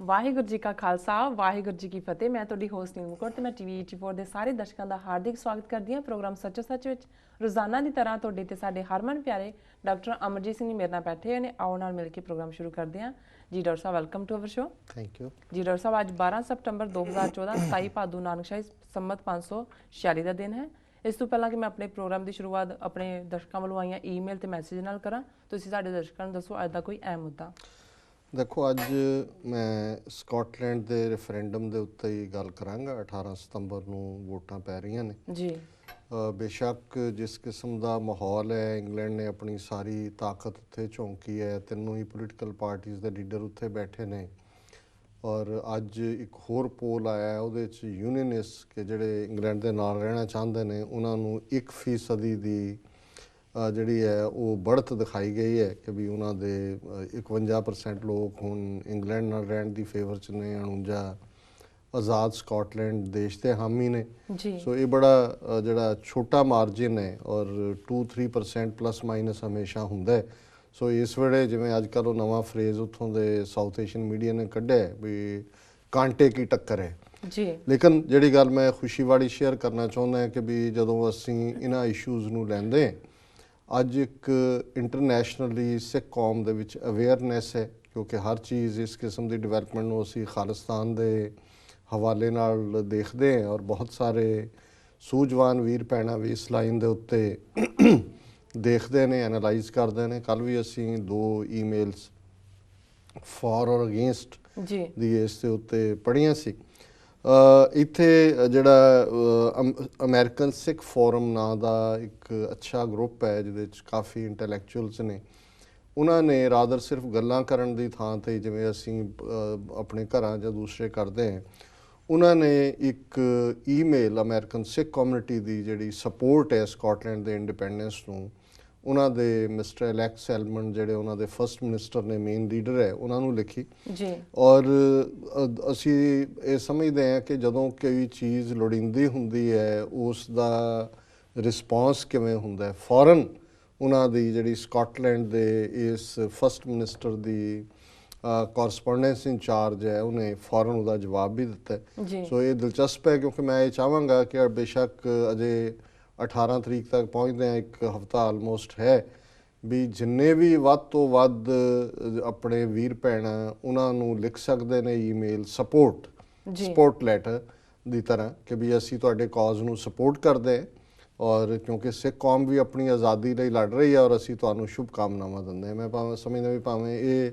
ਵਾਹਿਗੁਰੂ ਜੀ ਕਾ ਖਾਲਸਾ ਵਾਹਿਗੁਰੂ ਜੀ ਕੀ ਫਤਿਹ। ਮੈਂ ਤੁਹਾਡੀ ਹੋਸਟ ਨੀਲਮ ਕੌਰ ਤੇ ਮੈਂ ਟੀਵੀ 84 ਦੇ ਸਾਰੇ ਦਰਸ਼ਕਾਂ ਦਾ ਹਾਰਦਿਕ ਸਵਾਗਤ ਕਰਦੀ ਹਾਂ ਪ੍ਰੋਗਰਾਮ ਸੱਚੋ ਸੱਚ ਵਿੱਚ। ਰੋਜ਼ਾਨਾ ਦੀ ਤਰ੍ਹਾਂ ਤੁਹਾਡੇ ਤੇ ਸਾਡੇ ਹਰਮਨ ਪਿਆਰੇ ਡਾਕਟਰ ਅਮਰਜੀਤ ਸਿੰਘ ਜੀ ਮੇਰੇ ਨਾਲ ਬੈਠੇ ਹੋਏ ਨੇ। ਆਓ ਨਾਲ ਮਿਲ ਕੇ ਪ੍ਰੋਗਰਾਮ ਸ਼ੁਰੂ ਕਰਦੇ ਹਾਂ। ਜੀ ਡਾਕਟਰ ਸਾਹਿਬ, welcome to our show. Thank you ਜੀ ਡਾਕਟਰ ਸਾਹਿਬ, ਅੱਜ 12 ਸਤੰਬਰ 2014 27 ਭਾਦੂ ਨਾਨਕਸ਼ਾਹੀ ਸੰਮਤ 546 ਦਾ ਦਿਨ ਹੈ। ਇਸ ਤੋਂ ਪਹਿਲਾਂ ਕਿ ਮੈਂ ਆਪਣੇ ਪ੍ਰੋਗਰਾਮ ਦੀ ਸ਼ੁਰੂਆਤ ਆਪਣੇ ਦਰਸ਼ਕਾਂ ਵੱਲੋਂ ਆਈਆਂ ਈਮੇਲ ਤੇ ਮੈਸੇਜ ਨਾਲ ਕਰਾਂ, ਤੁਸੀਂ ਸਾਡੇ ਦਰਸ਼ਕਾਂ ਨੂੰ ਦੱਸੋ ਅੱਜ ਦਾ ਕੋਈ ਅਹਿਮ ਮੁੱਦਾ। ਦੇਖੋ, ਅੱਜ ਮੈਂ ਸਕਾਟਲੈਂਡ ਦੇ ਰੈਫਰੈਂਡਮ ਦੇ ਉੱਤੇ ਹੀ ਗੱਲ ਕਰਾਂਗਾ। 18 ਸਤੰਬਰ ਨੂੰ ਵੋਟਾਂ ਪੈ ਰਹੀਆਂ ਨੇ ਜੀ। ਬੇਸ਼ੱਕ ਜਿਸ ਕਿਸਮ ਦਾ ਮਾਹੌਲ ਹੈ, ਇੰਗਲੈਂਡ ਨੇ ਆਪਣੀ ਸਾਰੀ ਤਾਕਤ ਉੱਥੇ ਝੋਂਕੀ ਹੈ, ਤਿੰਨੋਂ ਹੀ ਪੋਲੀਟੀਕਲ ਪਾਰਟੀਜ਼ ਦੇ ਲੀਡਰ ਉੱਥੇ ਬੈਠੇ ਨੇ। ਔਰ ਅੱਜ ਇੱਕ ਹੋਰ ਪੋਲ ਆਇਆ, ਉਹਦੇ 'ਚ ਯੂਨੀਅਨਿਸਟ ਕਿ ਜਿਹੜੇ ਇੰਗਲੈਂਡ ਦੇ ਨਾਲ ਰਹਿਣਾ ਚਾਹੁੰਦੇ ਨੇ ਉਹਨਾਂ ਨੂੰ 1% ਦੀ ਜਿਹੜੀ ਹੈ ਉਹ बढ़त ਦਿਖਾਈ ਗਈ ਹੈ ਕਿ ਵੀ ਉਹਨਾਂ ਦੇ 51% ਲੋਕ ਹੁਣ ਇੰਗਲੈਂਡ ਨਾਲ ਰਹਿਣ ਦੀ ਫੇਵਰ 'ਚ ਨੇ, 49 ਆਜ਼ਾਦ ਸਕਾਟਲੈਂਡ ਦੇਸ਼ ਦੇ ਹਾਮੀ ਨੇ। ਸੋ ਇਹ ਬੜਾ ਜਿਹੜਾ ਛੋਟਾ ਮਾਰਜਿਨ ਹੈ ਔਰ 2-3% ਪਲੱਸ ਮਾਈਨਸ ਹਮੇਸ਼ਾ ਹੁੰਦਾ। ਸੋ ਇਸ ਵੇਲੇ ਜਿਵੇਂ ਅੱਜ ਕੱਲ੍ਹ ਉਹ ਨਵਾਂ ਫਰੇਜ਼ ਉੱਥੋਂ ਦੇ ਸਾਊਥ ਏਸ਼ੀਅਨ ਮੀਡੀਆ ਨੇ ਕੱਢਿਆ ਵੀ ਕਾਂਟੇ ਕੀ ਟੱਕਰ ਹੈ ਜੀ। ਲੇਕਿਨ ਜਿਹੜੀ ਗੱਲ ਮੈਂ ਖੁਸ਼ੀ ਵਾਲੀ ਸ਼ੇਅਰ ਕਰਨਾ ਚਾਹੁੰਦਾ ਹੈ ਕਿ ਵੀ ਜਦੋਂ ਅਸੀਂ ਇਹਨਾਂ ਇਸ਼ੂਜ਼ ਨੂੰ ਲੈਂਦੇ ਅੱਜ ਇੱਕ ਇੰਟਰਨੈਸ਼ਨਲੀ ਸਿੱਖ ਕੌਮ ਦੇ ਵਿੱਚ ਅਵੇਅਰਨੈਸ ਹੈ, ਕਿਉਂਕਿ ਹਰ ਚੀਜ਼ ਇਸ ਕਿਸਮ ਦੀ ਡਿਵੈਲਪਮੈਂਟ ਨੂੰ ਅਸੀਂ ਖਾਲਿਸਤਾਨ ਦੇ ਹਵਾਲੇ ਨਾਲ ਦੇਖਦੇ ਹਾਂ ਔਰ ਬਹੁਤ ਸਾਰੇ ਸੂਝਵਾਨ ਵੀਰ ਭੈਣਾਂ ਵੀ ਇਸ ਲਾਈਨ ਦੇ ਉੱਤੇ ਦੇਖਦੇ ਨੇ, ਐਨਾਲਾਈਜ਼ ਕਰਦੇ ਨੇ। ਕੱਲ੍ਹ ਵੀ ਅਸੀਂ 2 ਈਮੇਲਸ ਫॉर ਔਰ ਅਗੇਂਸਟ ਦੀ ਇਸ ਦੇ ਉੱਤੇ ਪੜ੍ਹੀਆਂ ਸੀ। ਇੱਥੇ ਜਿਹੜਾ ਅਮਰੀਕਨ ਸਿੱਖ ਫੋਰਮ ਨਾਂ ਦਾ ਇੱਕ ਅੱਛਾ ਗਰੁੱਪ ਹੈ ਜਿਹਦੇ 'ਚ ਕਾਫੀ ਇੰਟੈਲੈਕਚੁਅਲਸ ਨੇ। ਉਹਨਾਂ ਨੇ ਰਾਦਰ ਸਿਰਫ ਗੱਲਾਂ ਕਰਨ ਦੀ ਥਾਂ 'ਤੇ ਜਿਵੇਂ ਅਸੀਂ ਆਪਣੇ ਘਰਾਂ ਜਾਂ ਦੂਸਰੇ ਕਰਦੇ ਹਾਂ, ਉਹਨਾਂ ਨੇ ਇੱਕ ਈਮੇਲ ਅਮਰੀਕਨ ਸਿੱਖ ਕਮਿਊਨਿਟੀ ਦੀ ਜਿਹੜੀ ਸਪੋਰਟ ਹੈ ਸਕਾਟਲੈਂਡ ਦੇ ਇੰਡੀਪੈਂਡੈਂਸ ਨੂੰ, ਉਹਨਾਂ ਦੇ ਮਿਸਟਰ ਐਲੈਕਸ ਸੈਲਮਨ ਜਿਹੜੇ ਉਹਨਾਂ ਦੇ ਫਸਟ ਮਿਨਿਸਟਰ ਨੇ, ਮੇਨ ਲੀਡਰ ਹੈ, ਉਹਨਾਂ ਨੂੰ ਲਿਖੀ ਜੀ। ਔਰ ਅਸੀਂ ਇਹ ਸਮਝਦੇ ਹਾਂ ਕਿ ਜਦੋਂ ਕੋਈ ਚੀਜ਼ ਲੋੜੀਂਦੀ ਹੁੰਦੀ ਹੈ ਉਸ ਦਾ ਰਿਸਪੌਂਸ ਕਿਵੇਂ ਹੁੰਦਾ। ਫੌਰਨ ਉਹਨਾਂ ਦੀ ਜਿਹੜੀ ਸਕਾਟਲੈਂਡ ਦੇ ਇਸ ਫਸਟ ਮਿਨਿਸਟਰ ਦੀ ਕੋਰਸਪੋਂਡੈਂਸ ਇੰਚਾਰਜ ਹੈ, ਉਹਨੇ ਫੌਰਨ ਉਹਦਾ ਜਵਾਬ ਵੀ ਦਿੱਤਾ। ਸੋ ਇਹ ਦਿਲਚਸਪ ਹੈ ਕਿਉਂਕਿ ਮੈਂ ਇਹ ਚਾਹਾਂਗਾ ਕਿ ਬੇਸ਼ੱਕ ਅਜੇ 18 ਤਰੀਕ ਤੱਕ ਪਹੁੰਚਦੇ ਹਾਂ, ਇੱਕ ਹਫ਼ਤਾ ਆਲਮੋਸਟ ਹੈ, ਵੀ ਜਿੰਨੇ ਵੀ ਵੱਧ ਤੋਂ ਵੱਧ ਆਪਣੇ ਵੀਰ ਭੈਣਾਂ ਉਹਨਾਂ ਨੂੰ ਲਿਖ ਸਕਦੇ ਨੇ ਈਮੇਲ ਸਪੋਰਟ ਲੈਟਰ ਦੀ ਤਰ੍ਹਾਂ ਕਿ ਵੀ ਅਸੀਂ ਤੁਹਾਡੇ ਕਾਜ਼ ਨੂੰ ਸਪੋਰਟ ਕਰਦੇ ਹਾਂ ਔਰ ਕਿਉਂਕਿ ਸਿੱਖ ਕੌਮ ਵੀ ਆਪਣੀ ਆਜ਼ਾਦੀ ਲਈ ਲੜ ਰਹੀ ਹੈ ਔਰ ਅਸੀਂ ਤੁਹਾਨੂੰ ਸ਼ੁਭ ਕਾਮਨਾਵਾਂ ਦਿੰਦੇ ਹਾਂ। ਮੈਂ ਸਮਝਦਾ ਵੀ ਭਾਵੇਂ ਇਹ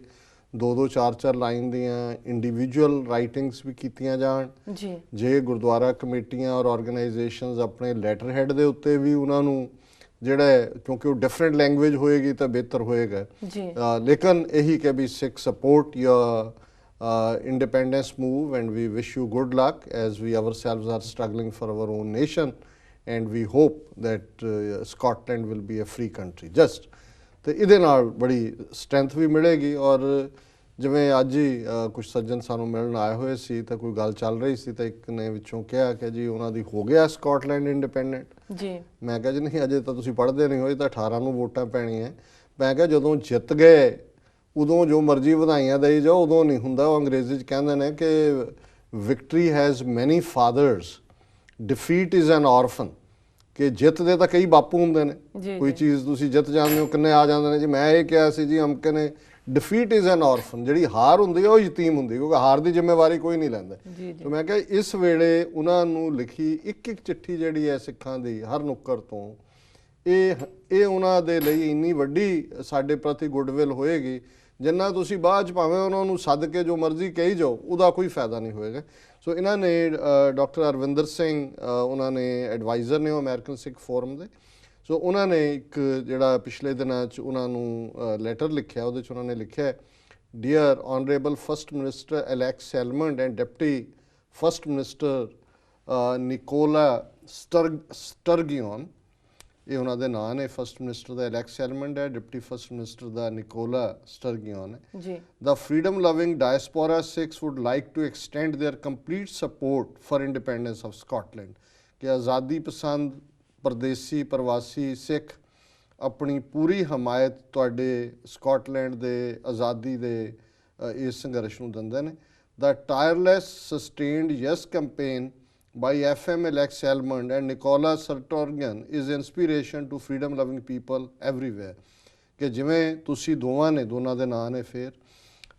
2-2 4-4 ਲਾਈਨ ਦੀਆਂ ਇੰਡੀਵਿਜੂਅਲ ਰਾਈਟਿੰਗਸ ਵੀ ਕੀਤੀਆਂ ਜਾਣ ਜੀ। ਜੇ ਗੁਰਦੁਆਰਾ ਕਮੇਟੀਆਂ ਔਰ ਆਰਗੇਨਾਈਜੇਸ਼ਨਸ ਆਪਣੇ ਲੈਟਰ ਹੈਡ ਦੇ ਉੱਤੇ ਵੀ ਉਹਨਾਂ ਨੂੰ ਜਿਹੜਾ ਹੈ, ਕਿਉਂਕਿ ਉਹ ਡਿਫਰੈਂਟ ਲੈਂਗੁਏਜ ਹੋਏਗੀ ਤਾਂ ਬਿਹਤਰ ਹੋਏਗਾ ਜੀ। ਲੇਕਿਨ ਇਹੀ ਕਿ we Sikh support your independence move and we wish you good luck as we ourselves are struggling for our own nation and we hope that Scotland will be a free country just। ਤੇ ਇਹਦੇ ਨਾਲ ਬੜੀ strength ਵੀ ਮਿਲੇਗੀ। ਔਰ ਜਿਵੇਂ ਅੱਜ ਹੀ ਕੁਝ ਸੱਜਣ ਸਾਨੂੰ ਮਿਲਣ ਆਏ ਹੋਏ ਸੀ ਤਾਂ ਕੋਈ ਗੱਲ ਚੱਲ ਰਹੀ ਸੀ ਤਾਂ ਇੱਕ ਨੇ ਵਿੱਚੋਂ ਕਿਹਾ ਕਿ ਜੀ ਉਹਨਾਂ ਦੀ ਹੋ ਗਿਆ ਸਕਾਟਲੈਂਡ ਇੰਡੀਪੈਂਡੈਂਟ ਜੀ। ਮੈਂ ਕਿਹਾ ਜੀ ਨਹੀਂ, ਅਜੇ ਤਾਂ ਤੁਸੀਂ ਪੜ੍ਹਦੇ ਨਹੀਂ ਹੋਏ, ਤਾਂ 18 ਨੂੰ ਵੋਟਾਂ ਪੈਣੀਆਂ। ਮੈਂ ਕਿਹਾ ਜਦੋਂ ਜਿੱਤ ਗਏ ਉਦੋਂ ਜੋ ਮਰਜ਼ੀ ਵਧਾਈਆਂ ਦੇਈ ਜਾਓ, ਉਦੋਂ ਨਹੀਂ ਹੁੰਦਾ। ਉਹ ਅੰਗਰੇਜ਼ੀ 'ਚ ਕਹਿੰਦੇ ਨੇ ਕਿ victory has many fathers, defeat is an orphan, ਕਿ ਜਿੱਤ ਦੇ ਤਾਂ ਕਈ ਬਾਪੂ ਹੁੰਦੇ ਨੇ। ਕੋਈ ਚੀਜ਼ ਤੁਸੀਂ ਜਿੱਤ ਜਾਂਦੇ ਹੋ, ਕਿੰਨੇ ਆ ਜਾਂਦੇ ਨੇ ਜੀ। ਮੈਂ ਇਹ ਕਿਹਾ ਸੀ ਜੀ ਅਮਕੇ ਨੇ, ਡਿਫੀਟ ਇਜ਼ ਐਨ ਔਰਫਨ, ਜਿਹੜੀ ਹਾਰ ਹੁੰਦੀ ਹੈ ਉਹ ਯਤੀਮ ਹੁੰਦੀ, ਕਿਉਂਕਿ ਹਾਰ ਦੀ ਜ਼ਿੰਮੇਵਾਰੀ ਕੋਈ ਨਹੀਂ ਲੈਂਦਾ। ਤੇ ਮੈਂ ਕਿਹਾ ਇਸ ਵੇਲੇ ਉਹਨਾਂ ਨੂੰ ਲਿਖੀ ਇੱਕ ਚਿੱਠੀ ਜਿਹੜੀ ਹੈ ਸਿੱਖਾਂ ਦੀ ਹਰ ਨੁੱਕਰ ਤੋਂ, ਇਹ ਉਹਨਾਂ ਦੇ ਲਈ ਇੰਨੀ ਵੱਡੀ ਸਾਡੇ ਪ੍ਰਤੀ ਗੁੱਡਵਿਲ ਹੋਏਗੀ ਜਿੰਨਾ ਤੁਸੀਂ ਬਾਅਦ 'ਚ ਭਾਵੇਂ ਉਹਨਾਂ ਨੂੰ ਸੱਦ ਕੇ ਜੋ ਮਰਜ਼ੀ ਕਹੀ ਜਾਓ, ਉਹਦਾ ਕੋਈ ਫਾਇਦਾ ਨਹੀਂ ਹੋਏਗਾ। ਸੋ ਇਹਨਾਂ ਨੇ ਡਾਕਟਰ ਅਰਵਿੰਦਰ ਸਿੰਘ, ਉਹਨਾਂ ਨੇ ਐਡਵਾਈਜ਼ਰ ਨੇ ਉਹ ਅਮਰੀਕਨ ਸਿੱਖ ਫੋਰਮ ਦੇ। ਸੋ ਉਹਨਾਂ ਨੇ ਇੱਕ ਜਿਹੜਾ ਪਿਛਲੇ ਦਿਨਾਂ 'ਚ ਉਹਨਾਂ ਨੂੰ ਲੈਟਰ ਲਿਖਿਆ, ਉਹਦੇ 'ਚ ਉਹਨਾਂ ਨੇ ਲਿਖਿਆ, dear honourable first minister Alex Salmond and deputy first minister Nicola Sturgeon, ਇਹ ਉਹਨਾਂ ਦੇ ਨਾਂ ਨੇ। ਫਸਟ ਮਿਨਿਸਟਰ ਦਾ ਐਲੈਕਸ ਸੈਲਮਨ ਹੈ, ਡਿਪਟੀ ਫਸਟ ਮਿਨਿਸਟਰ ਦਾ ਨਿਕੋਲਾ ਸਟਰਗਿਓਨ ਹੈ ਜੀ। The freedom loving diaspora Sikhs would like to extend their complete support for independence of Scotland, ਕਿ ਆਜ਼ਾਦੀ ਪਸੰਦ ਪਰਦੇਸੀ ਪ੍ਰਵਾਸੀ ਸਿੱਖ ਆਪਣੀ ਪੂਰੀ ਹਮਾਇਤ ਤੁਹਾਡੇ ਸਕਾਟਲੈਂਡ ਦੇ ਆਜ਼ਾਦੀ ਦੇ ਇਸ ਸੰਘਰਸ਼ ਨੂੰ ਦਿੰਦੇ ਨੇ। The tireless, sustained yes campaign by FM Alex Salmond and Nicola Sartorgian is inspiration to freedom-loving people everywhere. ਕਿ ਜਿਵੇਂ ਤੁਸੀਂ ਦੋਨਾਂ ਦੇ ਨਾਂ ਨੇ ਫਿਰ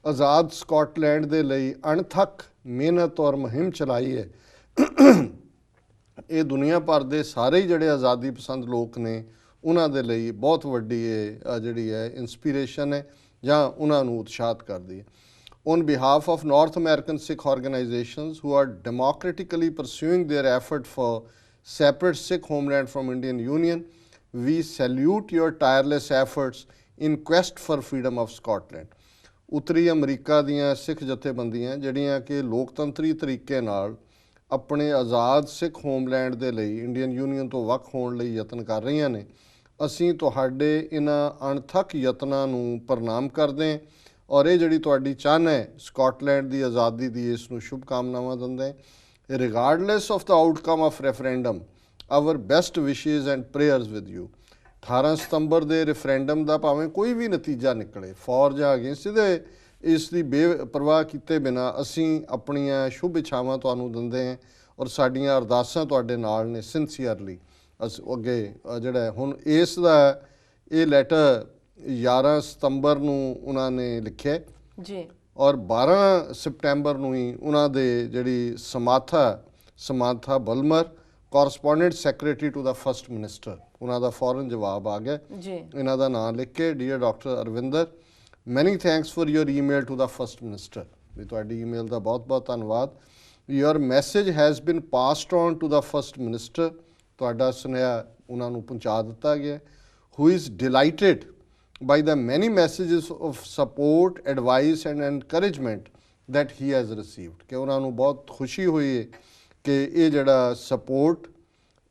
ਆਜ਼ਾਦ ਸਕਾਟਲੈਂਡ ਦੇ ਲਈ ਅਣਥੱਕ ਮਿਹਨਤ ਔਰ ਮੁਹਿੰਮ ਚਲਾਈ ਹੈ, ਇਹ ਦੁਨੀਆ ਭਰ ਦੇ ਸਾਰੇ ਹੀ ਜਿਹੜੇ ਆਜ਼ਾਦੀ ਪਸੰਦ ਲੋਕ ਨੇ ਉਹਨਾਂ ਦੇ ਲਈ ਬਹੁਤ ਵੱਡੀ ਇਹ ਜਿਹੜੀ ਹੈ ਇੰਸਪੀਰੇਸ਼ਨ ਹੈ ਜਾਂ ਉਹਨਾਂ ਨੂੰ ਉਤਸ਼ਾਹਿਤ ਕਰਦੀ ਹੈ। On behalf of North American Sikh organizations who are democratically pursuing their effort for separate Sikh homeland from Indian Union, we salute your tireless efforts in quest for freedom of Scotland. ਉੱਤਰੀ America ਦੀਆਂ ਸਿੱਖ ਜਥੇਬੰਦੀਆਂ ਜਿਹੜੀਆਂ ਕਿ ਲੋਕਤੰਤਰੀ ਤਰੀਕੇ ਨਾਲ ਆਪਣੇ ਆਜ਼ਾਦ ਸਿੱਖ homeland ਦੇ ਲਈ ਇੰਡੀਅਨ ਯੂਨੀਅਨ ਤੋਂ ਵੱਖ ਹੋਣ ਲਈ ਯਤਨ ਕਰ ਰਹੀਆਂ ਨੇ, ਅਸੀਂ ਤੁਹਾਡੇ ਇਹਨਾਂ ਅਣਥੱਕ ਯਤਨਾਂ ਨੂੰ ਪ੍ਰਣਾਮ ਕਰਦੇ ਹਾਂ ਔਰ ਇਹ ਜਿਹੜੀ ਤੁਹਾਡੀ ਚਾਹਨਾ ਹੈ ਸਕਾਟਲੈਂਡ ਦੀ ਆਜ਼ਾਦੀ ਦੀ, ਇਸ ਨੂੰ ਸ਼ੁਭਕਾਮਨਾਵਾਂ ਦਿੰਦੇ। Regardless of the outcome of referendum, our best wishes and prayers with you. 18 ਸਤੰਬਰ ਦੇ ਰੈਫਰੈਂਡਮ ਦਾ ਭਾਵੇਂ ਕੋਈ ਵੀ ਨਤੀਜਾ ਨਿਕਲੇ, ਫੋਰ ਜਾਂ ਅਗੇਂਸਟ, ਇਹਦੇ ਇਸ ਦੀ ਬੇਪਰਵਾਹ ਕੀਤੇ ਬਿਨਾਂ ਅਸੀਂ ਆਪਣੀਆਂ ਸ਼ੁਭ ਇੱਛਾਵਾਂ ਤੁਹਾਨੂੰ ਦਿੰਦੇ ਹਾਂ ਔਰ ਸਾਡੀਆਂ ਅਰਦਾਸਾਂ ਤੁਹਾਡੇ ਨਾਲ ਨੇ ਸਿੰਸੀਅਰਲੀ। ਅਸੀਂ ਅੱਗੇ ਜਿਹੜਾ ਹੁਣ ਇਸ ਦਾ ਇਹ ਲੈਟਰ 11 ਸਤੰਬਰ ਨੂੰ ਉਹਨਾਂ ਨੇ ਲਿਖਿਆ ਜੀ ਔਰ 12 ਸਪਟੈਂਬਰ ਨੂੰ ਹੀ ਉਹਨਾਂ ਦੇ ਜਿਹੜੀ Samantha Balmer correspondent secretary to the first minister, ਉਹਨਾਂ ਦਾ ਫੌਰਨ ਜਵਾਬ ਆ ਗਿਆ ਜੀ। ਇਹਨਾਂ ਦਾ ਨਾਮ ਲਿਖ ਕੇ, dear doctor Arvinder, many thanks for your email to the first minister, ਵੀ ਤੁਹਾਡੀ ਈਮੇਲ ਦਾ ਬਹੁਤ ਬਹੁਤ ਧੰਨਵਾਦ। Your message has been passed on to the first minister, ਤੁਹਾਡਾ ਸੁਨੇਹਾ ਉਹਨਾਂ ਨੂੰ ਪਹੁੰਚਾ ਦਿੱਤਾ ਗਿਆ। Who is delighted by the many messages of support, advice and encouragement that he has received, ਕਿ ਉਹਨਾਂ ਨੂੰ ਬਹੁਤ ਖੁਸ਼ੀ ਹੋਈ ਹੈ ਕਿ ਇਹ ਜਿਹੜਾ ਸਪੋਰਟ,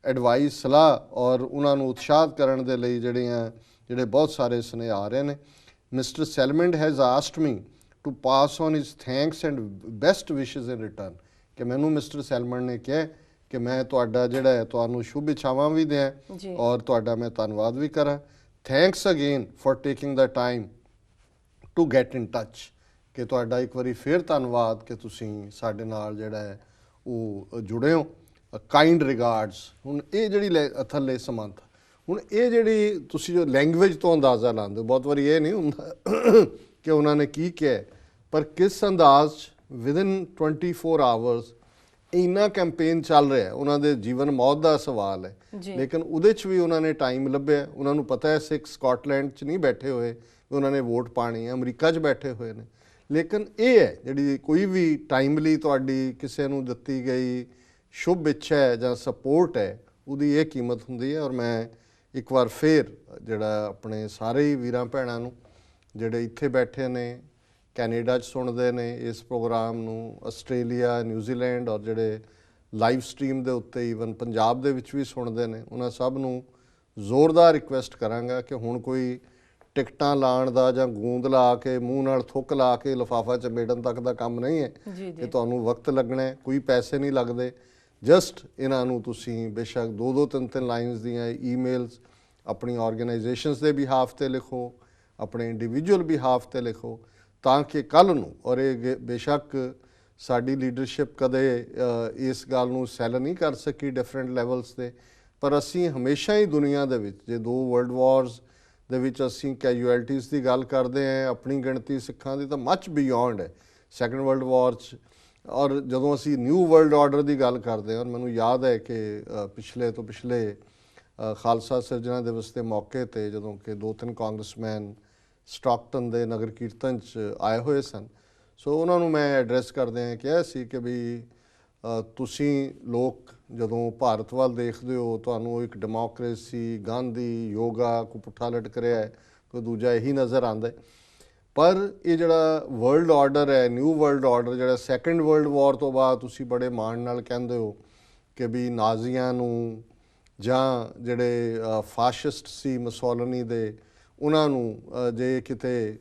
ਐਡਵਾਈਸ, ਸਲਾਹ ਔਰ ਉਹਨਾਂ ਨੂੰ ਉਤਸ਼ਾਹਿਤ ਕਰਨ ਦੇ ਲਈ ਜਿਹੜੇ ਬਹੁਤ ਸਾਰੇ ਸੁਨੇਹੇ ਆ ਰਹੇ ਨੇ। Mister Salmond has asked me to pass on his thanks and best wishes in return, ਕਿ ਮੈਨੂੰ ਮਿਸਟਰ ਸੈਲਮੰਡ ਨੇ ਕਿਹਾ ਕਿ ਮੈਂ ਤੁਹਾਡਾ ਜਿਹੜਾ ਹੈ ਤੁਹਾਨੂੰ ਸ਼ੁਭ ਇੱਛਾਵਾਂ ਵੀ ਦਿਆਂ ਔਰ ਤੁਹਾਡਾ ਮੈਂ ਧੰਨਵਾਦ ਵੀ ਕਰਾਂ। Thanks again for taking the time to get in touch, ਕਿ ਤੁਹਾਡਾ ਇੱਕ ਵਾਰੀ ਫਿਰ ਧੰਨਵਾਦ ਕਿ ਤੁਸੀਂ ਸਾਡੇ ਨਾਲ ਜਿਹੜਾ ਹੈ ਉਹ ਜੁੜੇ ਹੋ। ਕਾਈਂਡ ਰਿਗਾਰਡਸ, ਹੁਣ ਇਹ ਜਿਹੜੀ ਥੱਲੇ ਸਮਾਨਤਾ, ਹੁਣ ਇਹ ਜਿਹੜੀ ਤੁਸੀਂ ਜੋ ਲੈਂਗੁਏਜ ਤੋਂ ਅੰਦਾਜ਼ਾ ਲਾਉਂਦੇ ਹੋ, ਬਹੁਤ ਵਾਰੀ ਇਹ ਨਹੀਂ ਹੁੰਦਾ ਕਿ ਉਹਨਾਂ ਨੇ ਕੀ ਕਿਹਾ, ਪਰ ਕਿਸ ਅੰਦਾਜ਼ 'ਚ ਵਿਦਿਨ 24 ਆਵਰਸ ਇੰਨਾ ਕੈਂਪੇਨ ਚੱਲ ਰਿਹਾ, ਉਹਨਾਂ ਦੇ ਜੀਵਨ ਮੌਤ ਦਾ ਸਵਾਲ ਹੈ, ਲੇਕਿਨ ਉਹਦੇ 'ਚ ਵੀ ਉਹਨਾਂ ਨੇ ਟਾਈਮ ਲੱਭਿਆ। ਉਹਨਾਂ ਨੂੰ ਪਤਾ ਹੈ ਸਿੱਖ ਸਕਾਟਲੈਂਡ 'ਚ ਨਹੀਂ ਬੈਠੇ ਹੋਏ, ਉਹਨਾਂ ਨੇ ਵੋਟ ਪਾਣੀ ਹੈ, ਅਮਰੀਕਾ 'ਚ ਬੈਠੇ ਹੋਏ ਨੇ, ਲੇਕਿਨ ਇਹ ਹੈ ਜਿਹੜੀ ਕੋਈ ਵੀ ਟਾਈਮਲੀ ਤੁਹਾਡੀ ਕਿਸੇ ਨੂੰ ਦਿੱਤੀ ਗਈ ਸ਼ੁਭ ਇੱਛਾ ਹੈ ਜਾਂ ਸਪੋਰਟ ਹੈ, ਉਹਦੀ ਇਹ ਕੀਮਤ ਹੁੰਦੀ ਹੈ। ਔਰ ਮੈਂ ਇੱਕ ਵਾਰ ਫਿਰ ਜਿਹੜਾ ਆਪਣੇ ਸਾਰੇ ਹੀ ਵੀਰਾਂ ਭੈਣਾਂ ਨੂੰ ਜਿਹੜੇ ਇੱਥੇ ਬੈਠੇ ਨੇ, ਕੈਨੇਡਾ 'ਚ ਸੁਣਦੇ ਨੇ ਇਸ ਪ੍ਰੋਗਰਾਮ ਨੂੰ, ਆਸਟ੍ਰੇਲੀਆ, ਨਿਊਜ਼ੀਲੈਂਡ ਔਰ ਜਿਹੜੇ ਲਾਈਵ ਸਟਰੀਮ ਦੇ ਉੱਤੇ ਈਵਨ ਪੰਜਾਬ ਦੇ ਵਿੱਚ ਵੀ ਸੁਣਦੇ ਨੇ, ਉਹਨਾਂ ਸਭ ਨੂੰ ਜ਼ੋਰਦਾਰ ਰਿਕੁਐਸਟ ਕਰਾਂਗਾ ਕਿ ਹੁਣ ਕੋਈ ਟਿਕਟਾਂ ਲਾਉਣ ਦਾ ਜਾਂ ਗੂੰਦ ਲਾ ਕੇ ਮੂੰਹ ਨਾਲ ਥੁੱਕ ਲਾ ਕੇ ਲਿਫਾਫਾ ਚਮੇੜਨ ਤੱਕ ਦਾ ਕੰਮ ਨਹੀਂ ਹੈ ਕਿ ਤੁਹਾਨੂੰ ਵਕਤ ਲੱਗਣਾ, ਕੋਈ ਪੈਸੇ ਨਹੀਂ ਲੱਗਦੇ। ਜਸਟ ਇਹਨਾਂ ਨੂੰ ਤੁਸੀਂ ਬੇਸ਼ੱਕ 2-2, 3-3 ਲਾਈਨਸ ਦੀਆਂ ਈਮੇਲਸ ਆਪਣੀ ਆਰਗੇਨਾਈਜੇਸ਼ਨਸ ਦੇ ਬਿਹਾਫ 'ਤੇ ਲਿਖੋ, ਆਪਣੇ ਇੰਡੀਵਿਜੂਅਲ ਬਿਹਾਫ 'ਤੇ ਲਿਖੋ, ਤਾਂ ਕਿ ਕੱਲ੍ਹ ਨੂੰ, ਔਰ ਇਹ ਬੇਸ਼ੱਕ ਸਾਡੀ ਲੀਡਰਸ਼ਿਪ ਕਦੇ ਇਸ ਗੱਲ ਨੂੰ ਸੈਲ ਨਹੀਂ ਕਰ ਸਕੀ ਡਿਫਰੈਂਟ ਲੈਵਲਸ 'ਤੇ, ਪਰ ਅਸੀਂ ਹਮੇਸ਼ਾ ਹੀ ਦੁਨੀਆ ਦੇ ਵਿੱਚ ਜੇ 2 ਵਰਲਡ ਵਾਰਸ ਦੇ ਵਿੱਚ ਅਸੀਂ ਕੈਜੂਅਲਟੀਜ਼ ਦੀ ਗੱਲ ਕਰਦੇ ਹਾਂ, ਆਪਣੀ ਗਿਣਤੀ ਸਿੱਖਾਂ ਦੀ ਤਾਂ ਮੱਚ ਬਿਯੋਂਡ ਹੈ ਸੈਕੰਡ ਵਰਲਡ ਵਾਰ 'ਚ। ਔਰ ਜਦੋਂ ਅਸੀਂ ਨਿਊ ਵਰਲਡ ਆਰਡਰ ਦੀ ਗੱਲ ਕਰਦੇ ਹਾਂ, ਮੈਨੂੰ ਯਾਦ ਹੈ ਕਿ ਪਿਛਲੇ ਖਾਲਸਾ ਸਿਰਜਣਾ ਦਿਵਸ ਦੇ ਮੌਕੇ 'ਤੇ ਜਦੋਂ ਕਿ 2-3 ਕਾਂਗਰਸਮੈਨ ਸਟਾਕਟਨ ਦੇ ਨਗਰ ਕੀਰਤਨ 'ਚ ਆਏ ਹੋਏ ਸਨ, ਸੋ ਉਹਨਾਂ ਨੂੰ ਮੈਂ ਐਡਰੈਸ ਕਰਦਿਆਂ ਕਿਹਾ ਸੀ ਕਿ ਵੀ ਤੁਸੀਂ ਲੋਕ ਜਦੋਂ ਭਾਰਤ ਵੱਲ ਦੇਖਦੇ ਹੋ, ਤੁਹਾਨੂੰ ਇੱਕ ਡੈਮੋਕ੍ਰੇਸੀ, ਗਾਂਧੀ, ਯੋਗਾ, ਕੋਈ ਪੁੱਠਾ ਲਟਕ ਰਿਹਾ ਹੈ, ਕੋਈ ਦੂਜਾ ਇਹੀ ਨਜ਼ਰ ਆਉਂਦਾ, ਪਰ ਇਹ ਜਿਹੜਾ ਵਰਲਡ ਆਰਡਰ ਹੈ, ਨਿਊ ਵਰਲਡ ਆਰਡਰ, ਜਿਹੜਾ ਸੈਕੰਡ ਵਰਲਡ ਵਾਰ ਤੋਂ ਬਾਅਦ ਤੁਸੀਂ ਬੜੇ ਮਾਣ ਨਾਲ ਕਹਿੰਦੇ ਹੋ ਕਿ ਵੀ ਨਾਜ਼ੀਆਂ ਨੂੰ ਜਾਂ ਜਿਹੜੇ ਫਾਸ਼ਿਸਟ ਸੀ ਮੁਸੋਲਿਨੀ ਦੇ, ਉਹਨਾਂ ਨੂੰ ਜੇ ਕਿਤੇ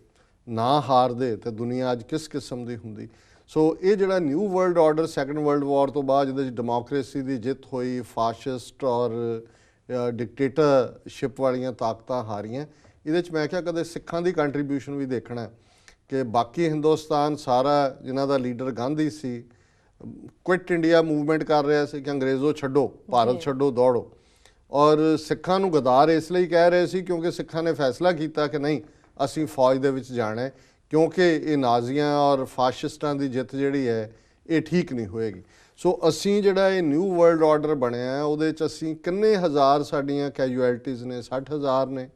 ਨਾ ਹਾਰਦੇ ਤਾਂ ਦੁਨੀਆ ਅੱਜ ਕਿਸ ਕਿਸਮ ਦੀ ਹੁੰਦੀ। ਸੋ ਇਹ ਜਿਹੜਾ new world order second world war ਤੋਂ ਬਾਅਦ ਜਿਹਦੇ 'ਚ ਡੈਮੋਕ੍ਰੇਸੀ ਦੀ ਜਿੱਤ ਹੋਈ, ਫਾਸ਼ਿਸਟ ਔਰ ਡਿਕਟੇਟਰਸ਼ਿਪ ਵਾਲੀਆਂ ਤਾਕਤਾਂ ਹਾਰੀਆਂ, ਇਹਦੇ 'ਚ ਮੈਂ ਕਿਹਾ ਕਦੇ ਸਿੱਖਾਂ ਦੀ ਕੰਟਰੀਬਿਊਸ਼ਨ ਵੀ ਦੇਖਣਾ ਕਿ ਬਾਕੀ ਹਿੰਦੁਸਤਾਨ ਸਾਰਾ ਜਿਨ੍ਹਾਂ ਦਾ ਲੀਡਰ ਗਾਂਧੀ ਸੀ ਕੁਇਟ ਇੰਡੀਆ ਮੂਵਮੈਂਟ ਕਰ ਰਿਹਾ ਸੀ ਕਿ ਅੰਗਰੇਜ਼ੋ ਛੱਡੋ, ਭਾਰਤ ਛੱਡੋ, ਦੌੜੋ। ਔਰ ਸਿੱਖਾਂ ਨੂੰ ਗਦਾਰ ਇਸ ਲਈ ਕਹਿ ਰਹੇ ਸੀ ਕਿਉਂਕਿ ਸਿੱਖਾਂ ਨੇ ਫੈਸਲਾ ਕੀਤਾ ਕਿ ਨਹੀਂ ਅਸੀਂ ਫੌਜ ਦੇ ਵਿੱਚ ਜਾਣਾ ਹੈ, ਕਿਉਂਕਿ ਇਹ ਨਾਜ਼ੀਆਂ ਔਰ ਫਾਸ਼ਿਸਟਾਂ ਦੀ ਜਿੱਤ ਜਿਹੜੀ ਹੈ ਇਹ ਠੀਕ ਨਹੀਂ ਹੋਏਗੀ। ਸੋ ਅਸੀਂ ਜਿਹੜਾ ਇਹ ਨਿਊ ਵਰਲਡ ਆਰਡਰ ਬਣਿਆ ਉਹਦੇ 'ਚ ਅਸੀਂ ਕਿੰਨੇ ਹਜ਼ਾਰ ਸਾਡੀਆਂ ਕੈਜੂਐਲਟੀਜ਼ ਨੇ, 60,000 ਨੇ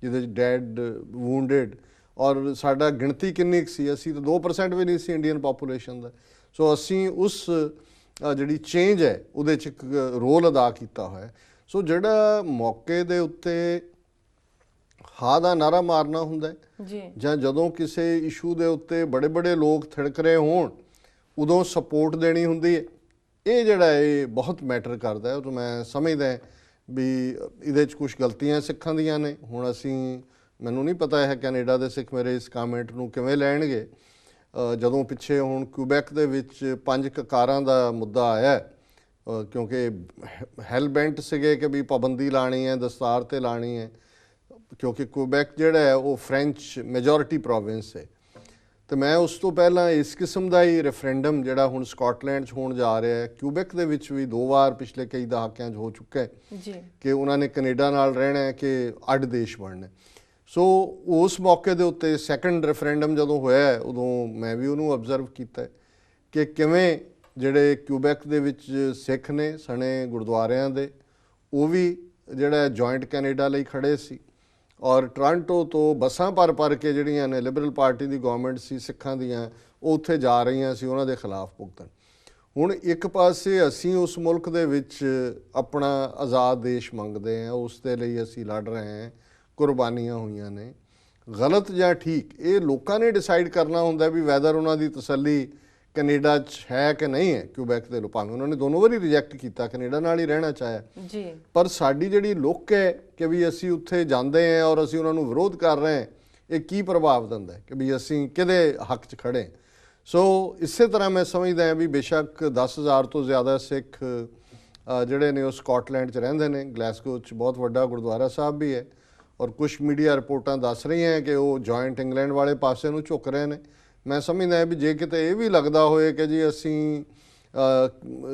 ਜਿਹਦੇ 'ਚ ਡੈਡ ਵੂਨਡਡ, ਔਰ ਸਾਡਾ ਗਿਣਤੀ ਕਿੰਨੀ ਕੁ ਸੀ, ਅਸੀਂ ਤਾਂ 2% ਵੀ ਨਹੀਂ ਸੀ ਇੰਡੀਅਨ ਪਾਪੂਲੇਸ਼ਨ ਦਾ। ਸੋ ਅਸੀਂ ਉਸ ਜਿਹੜੀ ਚੇਂਜ ਹੈ ਉਹਦੇ 'ਚ ਇੱਕ ਰੋਲ ਅਦਾ ਕੀਤਾ ਹੋਇਆ। ਸੋ ਜਿਹੜਾ ਮੌਕੇ ਦੇ ਉੱਤੇ ਹਾਂ ਦਾ ਨਾਰਾ ਮਾਰਨਾ ਹੁੰਦਾ ਜੀ, ਜਾਂ ਜਦੋਂ ਕਿਸੇ ਇਸ਼ੂ ਦੇ ਉੱਤੇ ਬੜੇ ਬੜੇ ਲੋਕ ਥਿੜਕ ਰਹੇ ਹੋਣ ਉਦੋਂ ਸਪੋਰਟ ਦੇਣੀ ਹੁੰਦੀ ਹੈ, ਇਹ ਜਿਹੜਾ ਇਹ ਬਹੁਤ ਮੈਟਰ ਕਰਦਾ ਹੈ। ਉਹ ਮੈਂ ਸਮਝਦਾ ਵੀ ਇਹਦੇ 'ਚ ਕੁਛ ਗਲਤੀਆਂ ਸਿੱਖਾਂ ਦੀਆਂ ਨੇ। ਹੁਣ ਅਸੀਂ ਮੈਨੂੰ ਨਹੀਂ ਪਤਾ ਹੈ ਕੈਨੇਡਾ ਦੇ ਸਿੱਖ ਮੇਰੇ ਇਸ ਕਾਮੈਂਟ ਨੂੰ ਕਿਵੇਂ ਲੈਣਗੇ। ਜਦੋਂ ਪਿੱਛੇ ਹੁਣ ਕਿਊਬੈਕ ਦੇ ਵਿੱਚ 5 ਕਕਾਰਾਂ ਦਾ ਮੁੱਦਾ ਆਇਆ ਕਿਉਂਕਿ ਹੈਲਬੈਂਟ ਸੀਗੇ ਕਿ ਵੀ ਪਾਬੰਦੀ ਲਾਣੀ ਹੈ, ਦਸਤਾਰ 'ਤੇ ਲਾਣੀ ਹੈ, ਕਿਉਂਕਿ ਕਿਊਬੈਕ ਜਿਹੜਾ ਹੈ ਉਹ ਫਰੈਂਚ ਮੈਜੋਰਿਟੀ ਪ੍ਰੋਵਿੰਸ ਹੈ। ਤੇ ਮੈਂ ਉਸ ਤੋਂ ਪਹਿਲਾਂ ਇਸ ਕਿਸਮ ਦਾ ਹੀ ਰੈਫਰੈਂਡਮ ਜਿਹੜਾ ਹੁਣ ਸਕਾਟਲੈਂਡ 'ਚ ਹੋਣ ਜਾ ਰਿਹਾ ਹੈ, ਕਿਊਬੈਕ ਦੇ ਵਿੱਚ ਵੀ 2 ਵਾਰ ਪਿਛਲੇ ਕਈ ਦਹਾਕਿਆਂ 'ਚ ਹੋ ਚੁੱਕਾ ਹੈ ਜੀ, ਕਿ ਉਹਨਾਂ ਨੇ ਕੈਨੇਡਾ ਨਾਲ ਰਹਿਣਾ ਹੈ ਕਿ ਅੱਡ ਦੇਸ਼ ਬਣਨਾ। ਸੋ ਉਸ ਮੌਕੇ ਦੇ ਉੱਤੇ ਸੈਕੰਡ ਰੈਫਰੈਂਡਮ ਜਦੋਂ ਹੋਇਆ ਉਦੋਂ ਮੈਂ ਵੀ ਉਹਨੂੰ ਅਬਜ਼ਰਵ ਕੀਤਾ ਕਿ ਕਿਵੇਂ ਜਿਹੜੇ ਕਿਊਬੈਕ ਦੇ ਵਿੱਚ ਸਿੱਖ ਨੇ ਸਣੇ ਗੁਰਦੁਆਰਿਆਂ ਦੇ ਉਹ ਵੀ ਜਿਹੜਾ ਜੁਆਇੰਟ ਕੈਨੇਡਾ ਲਈ ਖੜੇ ਸੀ, ਔਰ ਟੋਰਾਂਟੋ ਤੋਂ ਬੱਸਾਂ ਭਰ ਕੇ ਜਿਹੜੀਆਂ ਨੇ ਲਿਬਰਲ ਪਾਰਟੀ ਦੀ ਗਵਰਨਮੈਂਟ ਸੀ ਸਿੱਖਾਂ ਦੀਆਂ ਉਹ ਉੱਥੇ ਜਾ ਰਹੀਆਂ ਸੀ ਉਹਨਾਂ ਦੇ ਖਿਲਾਫ ਭੁਗਤਣ। ਹੁਣ ਇੱਕ ਪਾਸੇ ਅਸੀਂ ਉਸ ਮੁਲਕ ਦੇ ਵਿੱਚ ਆਪਣਾ ਆਜ਼ਾਦ ਦੇਸ਼ ਮੰਗਦੇ ਹਾਂ, ਉਸ ਦੇ ਲਈ ਅਸੀਂ ਲੜ ਰਹੇ ਹਾਂ, ਕੁਰਬਾਨੀਆਂ ਹੋਈਆਂ ਨੇ। ਗਲਤ ਜਾਂ ਠੀਕ ਇਹ ਲੋਕਾਂ ਨੇ ਡਿਸਾਈਡ ਕਰਨਾ ਹੁੰਦਾ ਵੀ ਵੈਦਰ ਉਹਨਾਂ ਦੀ ਤਸੱਲੀ ਕੈਨੇਡਾ 'ਚ ਹੈ ਕਿ ਨਹੀਂ ਹੈ। ਕਿਊਬੈਕ ਦੇ ਲੋਕਾਂ ਨੂੰ ਉਹਨਾਂ ਨੇ ਦੋਨੋਂ ਵਾਰੀ ਰਿਜੈਕਟ ਕੀਤਾ, ਕੈਨੇਡਾ ਨਾਲ ਹੀ ਰਹਿਣਾ ਚਾਹਿਆ ਜੀ, ਪਰ ਸਾਡੀ ਜਿਹੜੀ ਲੁੱਕ ਹੈ ਕਿ ਵੀ ਅਸੀਂ ਉੱਥੇ ਜਾਂਦੇ ਹਾਂ ਔਰ ਅਸੀਂ ਉਹਨਾਂ ਨੂੰ ਵਿਰੋਧ ਕਰ ਰਹੇ ਹਾਂ, ਇਹ ਕੀ ਪ੍ਰਭਾਵ ਦਿੰਦਾ ਕਿ ਵੀ ਅਸੀਂ ਕਿਹਦੇ ਹੱਕ 'ਚ ਖੜ੍ਹੇ। ਸੋ ਇਸੇ ਤਰ੍ਹਾਂ ਮੈਂ ਸਮਝਦਾ ਹਾਂ ਵੀ ਬੇਸ਼ੱਕ 10,000 ਤੋਂ ਜ਼ਿਆਦਾ ਸਿੱਖ ਜਿਹੜੇ ਨੇ ਉਹ ਸਕਾਟਲੈਂਡ 'ਚ ਰਹਿੰਦੇ ਨੇ। ਗਲੈਸਗੋ 'ਚ ਬਹੁਤ ਵੱਡਾ ਗੁਰਦੁਆਰਾ ਸਾਹਿਬ ਵੀ ਹੈ ਔਰ ਕੁਛ ਮੀਡੀਆ ਰਿਪੋਰਟਾਂ ਦੱਸ ਰਹੀਆਂ ਕਿ ਉਹ ਜੁਆਇੰਟ ਇੰਗਲੈਂਡ ਵਾਲੇ ਪਾਸੇ ਨੂੰ ਝੁਕ ਰਹੇ ਨੇ। ਮੈਂ ਸਮਝਦਾ ਵੀ ਜੇ ਕਿਤੇ ਇਹ ਵੀ ਲੱਗਦਾ ਹੋਏ ਕਿ ਜੀ ਅਸੀਂ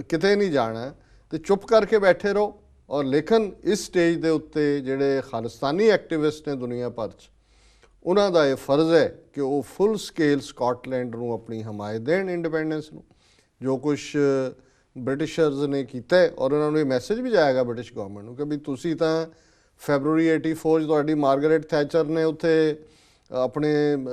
ਕਿਤੇ ਨਹੀਂ ਜਾਣਾ ਤੇ ਚੁੱਪ ਕਰਕੇ ਬੈਠੇ ਰਹੋ। ਔਰ ਲੇਕਿਨ ਇਸ ਸਟੇਜ ਦੇ ਉੱਤੇ ਜਿਹੜੇ ਖਾਲਿਸਤਾਨੀ ਐਕਟਿਵਿਸਟ ਨੇ ਦੁਨੀਆ ਭਰ 'ਚ ਉਹਨਾਂ ਦਾ ਇਹ ਫਰਜ਼ ਹੈ ਕਿ ਉਹ ਫੁੱਲ ਸਕੇਲ ਸਕਾਟਲੈਂਡ ਨੂੰ ਆਪਣੀ ਹਮਾਇਤ ਦੇਣ, ਇੰਡੀਪੈਂਡੈਂਸ ਨੂੰ। ਜੋ ਕੁਛ ਬ੍ਰਿਟਿਸ਼ਰਜ਼ ਨੇ ਕੀਤਾ ਔਰ ਉਹਨਾਂ ਨੂੰ ਇਹ ਮੈਸੇਜ ਵੀ ਜਾਏਗਾ ਬ੍ਰਿਟਿਸ਼ ਗਵਰਨਮੈਂਟ ਨੂੰ ਕਿ ਵੀ ਤੁਸੀਂ ਤਾਂ ਫੈਬਰਵਰੀ 84 ਤੁਹਾਡੀ ਮਾਰਗਰੇਟ ਥੈਚਰ ਨੇ ਉੱਥੇ ਆਪਣੇ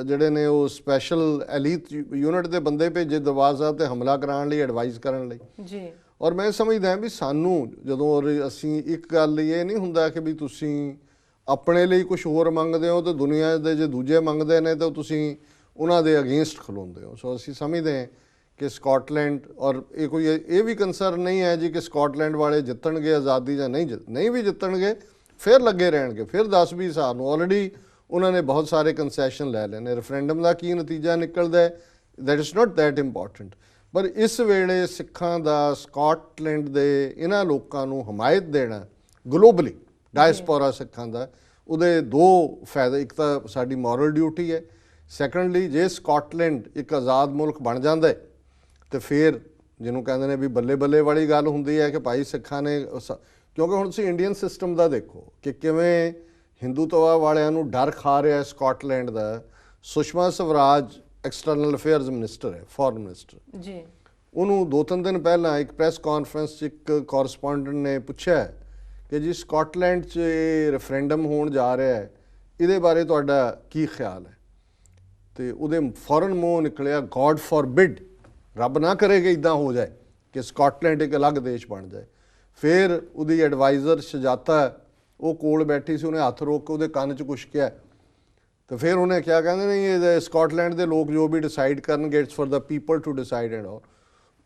ਜਿਹੜੇ ਨੇ ਉਹ ਸਪੈਸ਼ਲ ਐਲੀਟ ਯੂਨਿਟ ਦੇ ਬੰਦੇ ਭੇਜੇ ਦਰਵਾਜ਼ਾ 'ਤੇ ਹਮਲਾ ਕਰਾਉਣ ਲਈ, ਐਡਵਾਈਸ ਕਰਨ ਲਈ ਜੀ। ਔਰ ਮੈਂ ਸਮਝਦਾ ਵੀ ਸਾਨੂੰ ਜਦੋਂ ਅਸੀਂ ਇੱਕ ਗੱਲ ਇਹ ਨਹੀਂ ਹੁੰਦਾ ਕਿ ਵੀ ਤੁਸੀਂ ਆਪਣੇ ਲਈ ਕੁਝ ਹੋਰ ਮੰਗਦੇ ਹੋ ਤੇ ਦੁਨੀਆ ਦੇ ਜੇ ਦੂਜੇ ਮੰਗਦੇ ਨੇ ਤਾਂ ਤੁਸੀਂ ਉਹਨਾਂ ਦੇ ਅਗੇਂਸਟ ਖਲੋਂਦੇ ਹੋ। ਸੋ ਅਸੀਂ ਸਮਝਦੇ ਹਾਂ ਕਿ ਸਕਾਟਲੈਂਡ ਔਰ ਇਹ ਕੋਈ ਇਹ ਵੀ ਕੰਸਰਨ ਨਹੀਂ ਹੈ ਜੀ ਕਿ ਸਕਾਟਲੈਂਡ ਵਾਲੇ ਜਿੱਤਣਗੇ ਆਜ਼ਾਦੀ ਜਾਂ ਨਹੀਂ ਵੀ ਜਿੱਤਣਗੇ ਫਿਰ ਲੱਗੇ ਰਹਿਣਗੇ, ਫਿਰ 10-20 ਸਾਲ ਨੂੰ ਆਲਰੇਡੀ ਉਹਨਾਂ ਨੇ ਬਹੁਤ ਸਾਰੇ ਕੰਸੈਸ਼ਨ ਲੈ ਲਏ ਨੇ। ਰੈਫਰੈਂਡਮ ਦਾ ਕੀ ਨਤੀਜਾ ਨਿਕਲਦਾ ਹੈ that is not that important, ਪਰ ਇਸ ਵੇਲੇ ਸਿੱਖਾਂ ਦਾ ਸਕਾਟਲੈਂਡ ਦੇ ਇਹਨਾਂ ਲੋਕਾਂ ਨੂੰ ਹਮਾਇਤ ਦੇਣਾ ਗਲੋਬਲੀ ਡਾਇਸਪੋਰਾ ਸਿੱਖਾਂ ਦਾ, ਉਹਦੇ 2 ਫਾਇਦੇ। ਇੱਕ ਤਾਂ ਸਾਡੀ ਮੋਰਲ ਡਿਊਟੀ ਹੈ, ਸੈਕੰਡਲੀ ਜੇ ਸਕਾਟਲੈਂਡ ਇੱਕ ਆਜ਼ਾਦ ਮੁਲਕ ਬਣ ਜਾਂਦਾ ਹੈ ਤੇ ਫਿਰ ਜਿਹਨੂੰ ਕਹਿੰਦੇ ਨੇ ਵੀ ਬੱਲੇ ਬੱਲੇ ਵਾਲੀ ਗੱਲ ਹੁੰਦੀ ਹੈ ਕਿ ਭਾਈ ਸਿੱਖਾਂ ਨੇ ਕਿਉਂਕਿ ਹੁਣ ਤੁਸੀਂ ਇੰਡੀਅਨ ਸਿਸਟਮ ਦਾ ਦੇਖੋ ਕਿ ਕਿਵੇਂ ਹਿੰਦੂਤਵਾ ਵਾਲਿਆਂ ਨੂੰ ਡਰ ਖਾ ਰਿਹਾ ਸਕਾਟਲੈਂਡ ਦਾ। Sushma Swaraj external affairs minister ਹੈ, ਫੋਰਨ ਮਿਨਿਸਟਰ ਜੀ। ਉਹਨੂੰ 2-3 ਦਿਨ ਪਹਿਲਾਂ ਇੱਕ ਪ੍ਰੈਸ ਕਾਨਫਰੰਸ 'ਚ ਇੱਕ ਕੋਰਸਪੋਂਡੈਂਟ ਨੇ ਪੁੱਛਿਆ ਕਿ ਜੀ ਸਕਾਟਲੈਂਡ 'ਚ ਇਹ ਰੈਫਰੈਂਡਮ ਹੋਣ ਜਾ ਰਿਹਾ ਹੈ, ਇਹਦੇ ਬਾਰੇ ਤੁਹਾਡਾ ਕੀ ਖਿਆਲ ਹੈ? ਤੇ ਉਹਦੇ ਫੌਰਨ ਮੂੰਹ ਨਿਕਲਿਆ ਗੋਡ ਫੋਰਬਿਡ, ਰੱਬ ਨਾ ਕਰੇ ਕਿ ਇੱਦਾਂ ਹੋ ਜਾਏ ਕਿ ਸਕਾਟਲੈਂਡ ਇੱਕ ਅਲੱਗ ਦੇਸ਼ ਬਣ ਜਾਏ। ਫਿਰ ਉਹਦੀ ਐਡਵਾਈਜ਼ਰ ਸ਼ਜਾਤਾ ਉਹ ਕੋਲ ਬੈਠੀ ਸੀ, ਉਹਨੇ ਹੱਥ ਰੋਕ ਕੇ ਉਹਦੇ ਕੰਨ 'ਚ ਕੁਛ ਕਿਹਾ ਤੇ ਫਿਰ ਉਹਨੇ ਕਿਹਾ, ਕਹਿੰਦੇ ਨਹੀਂ ਇਹ ਸਕਾਟਲੈਂਡ ਦੇ ਲੋਕ ਜੋ ਵੀ ਡਿਸਾਈਡ ਕਰਨਗੇ it's for the people to decide and all.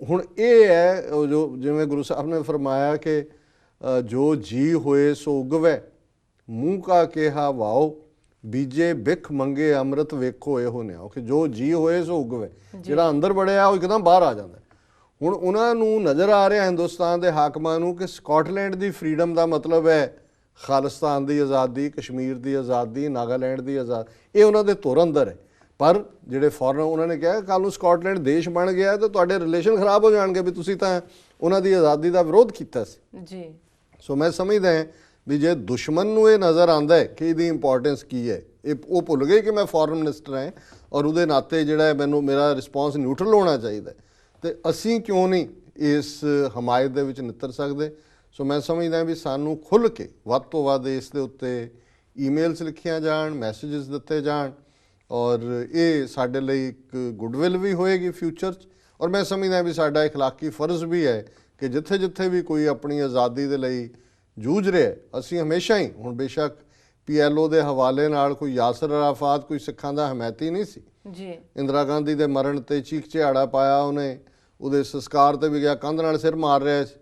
ਹੁਣ ਇਹ ਹੈ ਜੋ ਜਿਵੇਂ ਗੁਰੂ ਸਾਹਿਬ ਨੇ ਫਰਮਾਇਆ ਕਿ ਜੋ ਜੀ ਹੋਏ ਸੋ ਉਗਵੇ, ਮੂੰਹ ਕਾ ਕਿਹਾ ਵਾਓ, ਬੀਜੇ ਬਿਖ ਮੰਗੇ ਅੰਮ੍ਰਿਤ ਵੇਖੋ ਇਹੋ ਨਿਆਓ, ਕਿ ਜੋ ਜੀ ਹੋਏ ਸੋ ਉਗਵੇ। ਜਿਹੜਾ ਅੰਦਰ ਵੜਿਆ ਉਹ ਇੱਕਦਮ ਬਾਹਰ ਆ ਜਾਂਦਾ। ਹੁਣ ਉਹਨਾਂ ਨੂੰ ਨਜ਼ਰ ਆ ਰਿਹਾ ਹਿੰਦੁਸਤਾਨ ਦੇ ਹਾਕਮਾਂ ਨੂੰ ਕਿ ਸਕਾਟਲੈਂਡ ਦੀ ਫਰੀਡਮ ਦਾ ਮਤਲਬ ਹੈ ਖਾਲਿਸਤਾਨ ਦੀ ਆਜ਼ਾਦੀ, ਕਸ਼ਮੀਰ ਦੀ ਆਜ਼ਾਦੀ, ਨਾਗਾਲੈਂਡ ਦੀ ਆਜ਼ਾਦੀ। ਇਹ ਉਹਨਾਂ ਦੇ ਧੁਰ ਅੰਦਰ ਹੈ, ਪਰ ਜਿਹੜੇ ਫੋਰਨ ਉਹਨਾਂ ਨੇ ਕਿਹਾ ਕੱਲ ਨੂੰ ਸਕਾਟਲੈਂਡ ਦੇਸ਼ ਬਣ ਗਿਆ ਤਾਂ ਤੁਹਾਡੇ ਰਿਲੇਸ਼ਨ ਖਰਾਬ ਹੋ ਜਾਣਗੇ ਵੀ ਤੁਸੀਂ ਤਾਂ ਉਹਨਾਂ ਦੀ ਆਜ਼ਾਦੀ ਦਾ ਵਿਰੋਧ ਕੀਤਾ ਸੀ ਜੀ। ਸੋ ਮੈਂ ਸਮਝਦਾ ਹਾਂ ਵੀ ਜੇ ਦੁਸ਼ਮਣ ਨੂੰ ਇਹ ਨਜ਼ਰ ਆਉਂਦਾ ਹੈ ਕਿ ਇਹਦੀ ਇੰਪੋਰਟੈਂਸ ਕੀ ਹੈ, ਉਹ ਭੁੱਲ ਗਏ ਕਿ ਮੈਂ ਫੋਰਨ ਮਿਨਿਸਟਰ ਹਾਂ ਔਰ ਉਹਦੇ ਨਾਤੇ ਜਿਹੜਾ ਹੈ ਮੈਨੂੰ ਮੇਰਾ ਰਿਸਪੌਂਸ ਨਿਊਟਰਲ ਹੋਣਾ ਚਾਹੀਦਾ, ਤੇ ਅਸੀਂ ਕਿਉਂ ਨਹੀਂ ਇਸ ਹਮਾਇਤ ਦੇ ਵਿੱਚ ਨਿੱਤਰ ਸਕਦੇ। ਸੋ ਮੈਂ ਸਮਝਦਾ ਵੀ ਸਾਨੂੰ ਖੁੱਲ੍ਹ ਕੇ ਵੱਧ ਤੋਂ ਵੱਧ ਇਸ ਦੇ ਉੱਤੇ ਈਮੇਲਸ ਲਿਖੀਆਂ ਜਾਣ, ਮੈਸੇजेस ਦਿੱਤੇ ਜਾਣ, ਔਰ ਇਹ ਸਾਡੇ ਲਈ ਇੱਕ ਗੁੱਡਵਿਲ ਵੀ ਹੋਏਗੀ ਫਿਊਚਰ 'ਚ। ਔਰ ਮੈਂ ਸਮਝਦਾ ਵੀ ਸਾਡਾ ਇਖਲਾਕੀ ਫਰਜ਼ ਵੀ ਹੈ ਕਿ ਜਿੱਥੇ ਜਿੱਥੇ ਵੀ ਕੋਈ ਆਪਣੀ ਆਜ਼ਾਦੀ ਦੇ ਲਈ ਜੂਝ ਰਿਹਾ, ਅਸੀਂ ਹਮੇਸ਼ਾ ਹੀ, ਹੁਣ ਬੇਸ਼ੱਕ PLO ਦੇ ਹਵਾਲੇ ਨਾਲ ਕੋਈ ਯਾਸਰ ਅਰਾਫਾਤ ਕੋਈ ਸਿੱਖਾਂ ਦਾ ਹਮਾਇਤੀ ਨਹੀਂ ਸੀ ਜੀ। ਇੰਦਰਾ ਗਾਂਧੀ ਦੇ ਮਰਨ ਤੇ ਚੀਖ ਝਿਹਾੜਾ ਪਾਇਆ ਉਹਨੇ, ਉਹਦੇ ਸੰਸਕਾਰ ਤੇ ਵੀ ਗਿਆ, ਕੰਧ ਨਾਲ ਸਿਰ ਮਾਰ ਰਿਹਾ ਸੀ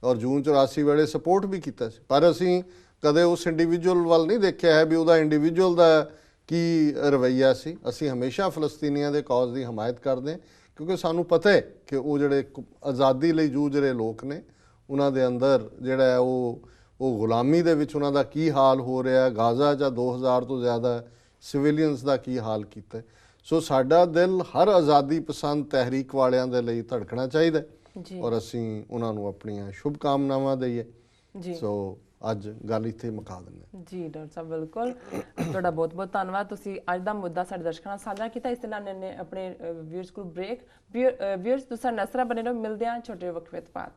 ਔਰ ਜੂਨ 84 ਵੇਲੇ ਸਪੋਰਟ ਵੀ ਕੀਤਾ ਸੀ। ਪਰ ਅਸੀਂ ਕਦੇ ਉਸ ਇੰਡੀਵਿਜੂਅਲ ਵੱਲ ਨਹੀਂ ਦੇਖਿਆ ਹੈ ਵੀ ਉਹਦਾ ਇੰਡੀਵਿਜੂਅਲ ਦਾ ਕੀ ਰਵੱਈਆ ਸੀ। ਅਸੀਂ ਹਮੇਸ਼ਾ ਫਲਸਤੀਨੀਆਂ ਦੇ ਕੌਜ਼ ਦੀ ਹਮਾਇਤ ਕਰਦੇ ਹਾਂ ਕਿਉਂਕਿ ਸਾਨੂੰ ਪਤਾ ਹੈ ਕਿ ਉਹ ਜਿਹੜੇ ਆਜ਼ਾਦੀ ਲਈ ਜੂਝ ਰਹੇ ਲੋਕ ਨੇ ਉਹਨਾਂ ਦੇ ਅੰਦਰ ਜਿਹੜਾ ਹੈ ਉਹ ਗੁਲਾਮੀ ਦੇ ਵਿੱਚ ਉਹਨਾਂ ਦਾ ਕੀ ਹਾਲ ਹੋ ਰਿਹਾ, ਗਾਜ਼ਾ ਜਾਂ 2000 ਤੋਂ ਜ਼ਿਆਦਾ ਸਿਵਿਲੀਅਨਸ ਦਾ ਕੀ ਹਾਲ ਕੀਤਾ। ਸੋ ਸਾਡਾ ਦਿਲ ਹਰ ਆਜ਼ਾਦੀ ਪਸੰਦ ਤਹਿਰੀਕ ਵਾਲਿਆਂ ਦੇ ਲਈ ਧੜਕਣਾ ਚਾਹੀਦਾ ਜੀ। ਔਰ ਅਸੀਂ ਉਹਨਾਂ ਨੂੰ ਆਪਣੀਆਂ ਸ਼ੁਭ ਕਾਮਨਾਵਾਂ ਦਈਏ ਜੀ। ਸੋ ਅੱਜ ਗੱਲ ਇੱਥੇ ਮੁਕਾ ਦਿੰਦੇ ਹਾਂ। ਜੀ ਡਾਕਟਰ ਸਾਹਿਬ, ਬਿਲਕੁਲ ਤੁਹਾਡਾ ਬਹੁਤ ਬਹੁਤ ਧੰਨਵਾਦ। ਤੁਸੀਂ ਅੱਜ ਦਾ ਮੁੱਦਾ ਸਾਡੇ ਦਰਸ਼ਕਾਂ ਨਾਲ ਸਾਂਝਾ ਕੀਤਾ। ਇਸ ਦੇ ਨਾਲ ਨੇ ਆਪਣੇ ਵਿਊਅਰਸ ਕੋਲ ਬ੍ਰੇਕ। ਵਿਊਅਰਸ ਤੁਸੀਂ ਨਸਰਾ ਬਣੇ ਰਹੋ, ਮਿਲਦੇ ਹਾਂ ਛੋਟੇ ਵਕਫੇ ਤੋਂ ਬਾਅਦ।